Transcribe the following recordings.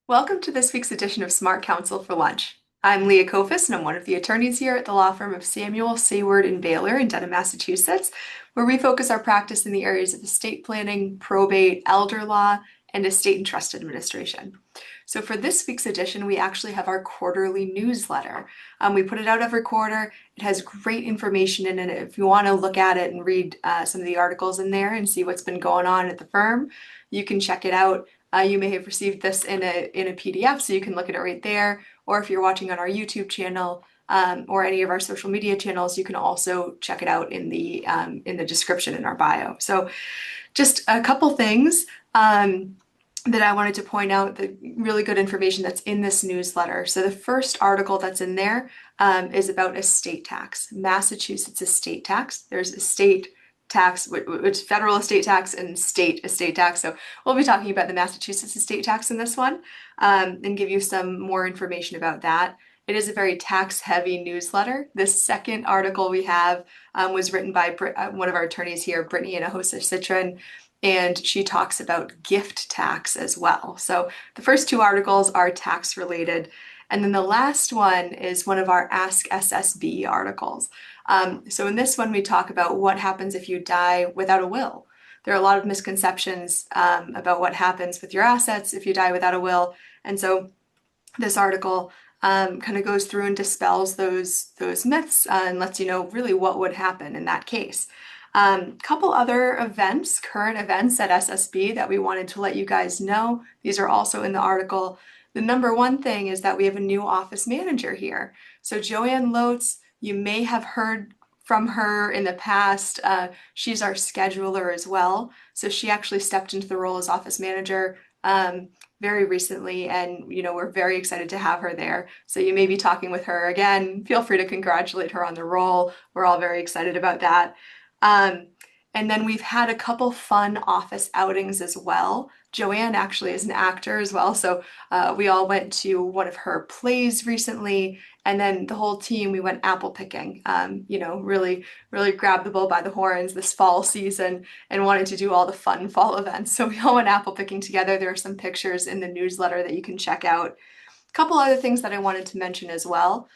Welcome to this week's edition of Smart Counsel for Lunch. I'm Leah Kofos, and I'm one of the attorneys here at the law firm of Samuel, Sayward, Baler in Dedham, Massachusetts, where we focus our practice in the areas of estate planning, probate, elder law, and estate and trust administration. So for this week's edition, we actually have our quarterly newsletter. We put it out every quarter. It has great information in it. If you want to look at it and read some of the articles in there and see what's been going on at the firm, you can check it out. You may have received this in a PDF, so you can look at it right there. Or if you're watching on our YouTube channel or any of our social media channels, you can also check it out in the description in our bio. So just a couple things that I wanted to point out, the really good information that's in this newsletter. So the first article that's in there is about estate tax, Massachusetts estate tax. There's estate tax, which federal estate tax and state estate tax. So we'll be talking about the Massachusetts estate tax in this one and give you some more information about that. It is a very tax-heavy newsletter. This second article we have was written by one of our attorneys here, Brittany Citron, and she talks about gift tax as well. So the first two articles are tax related. And then the last one is one of our Ask SSB articles. So in this one, we talk about what happens if you die without a will. There are a lot of misconceptions about what happens with your assets if you die without a will. And so this article kind of goes through and dispels those myths and lets you know really what would happen in that case. Couple other events, current events at SSB that we wanted to let you guys know. These are also in the article. The number one thing is that we have a new office manager here. So Joanne Lotes, you may have heard from her in the past. She's our scheduler as well. So she actually stepped into the role as office manager very recently, and we're very excited to have her there. So you may be talking with her again. Feel free to congratulate her on the role. We're all very excited about that. And then we've had a couple fun office outings as well. Joanne actually is an actor as well, so we all went to one of her plays recently, and then the whole team, we went apple picking. Really, really grabbed the bull by the horns this fall season and wanted to do all the fun fall events. So we all went apple picking together. There are some pictures in the newsletter that you can check out. A couple other things that I wanted to mention as well.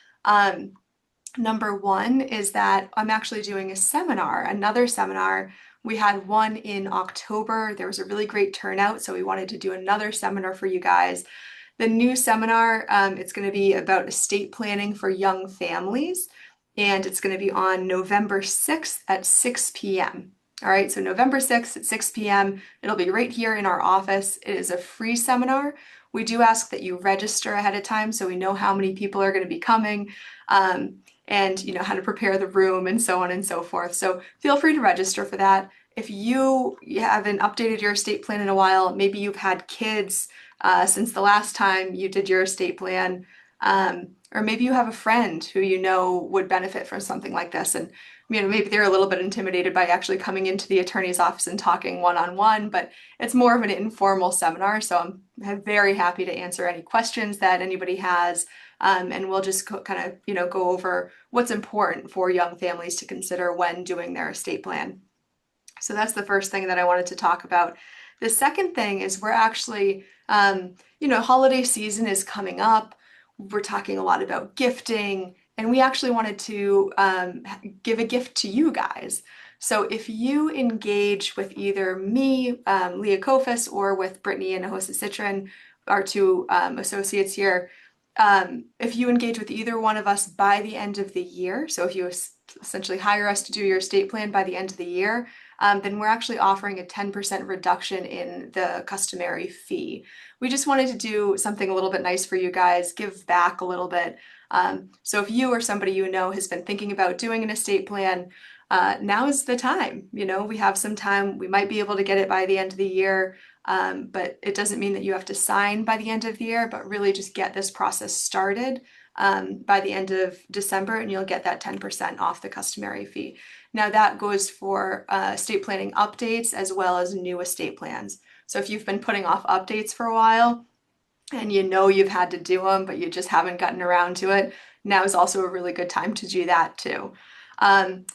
Number one is that I'm actually doing another seminar. We had one in October. There was a really great turnout, so we wanted to do another seminar for you guys. The new seminar, it's going to be about estate planning for young families, and it's going to be on November 6th at 6 p.m. All right, so November 6th at 6 p.m. It'll be right here in our office. It is a free seminar. We do ask that you register ahead of time so we know how many people are going to be coming. And how to prepare the room and so on and so forth. So feel free to register for that. If you haven't updated your estate plan in a while, maybe you've had kids since the last time you did your estate plan, or maybe you have a friend who would benefit from something like this, and maybe they're a little bit intimidated by actually coming into the attorney's office and talking one-on-one, but it's more of an informal seminar, so I'm very happy to answer any questions that anybody has. And we'll just kind of, go over what's important for young families to consider when doing their estate plan. So that's the first thing that I wanted to talk about. The second thing is we're actually, holiday season is coming up. We're talking a lot about gifting, and we actually wanted to give a gift to you guys. So if you engage with either me, Leah Kofos, or with Brittany Citron, our two associates here, if you engage with either one of us by the end of the year, so if you essentially hire us to do your estate plan by the end of the year, then we're actually offering a 10% reduction in the customary fee. We just wanted to do something a little bit nice for you guys, give back a little bit. So if you or somebody has been thinking about doing an estate plan, now is the time. We have some time. We might be able to get it by the end of the year. But it doesn't mean that you have to sign by the end of the year, but really just get this process started by the end of December, and you'll get that 10% off the customary fee. Now that goes for estate planning updates as well as new estate plans. So if you've been putting off updates for a while and you've had to do them, but you just haven't gotten around to it, now is also a really good time to do that too.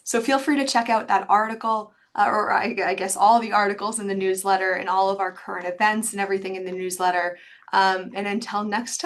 So feel free to check out that article. Or I guess all the articles in the newsletter and all of our current events and everything in the newsletter. And until next time.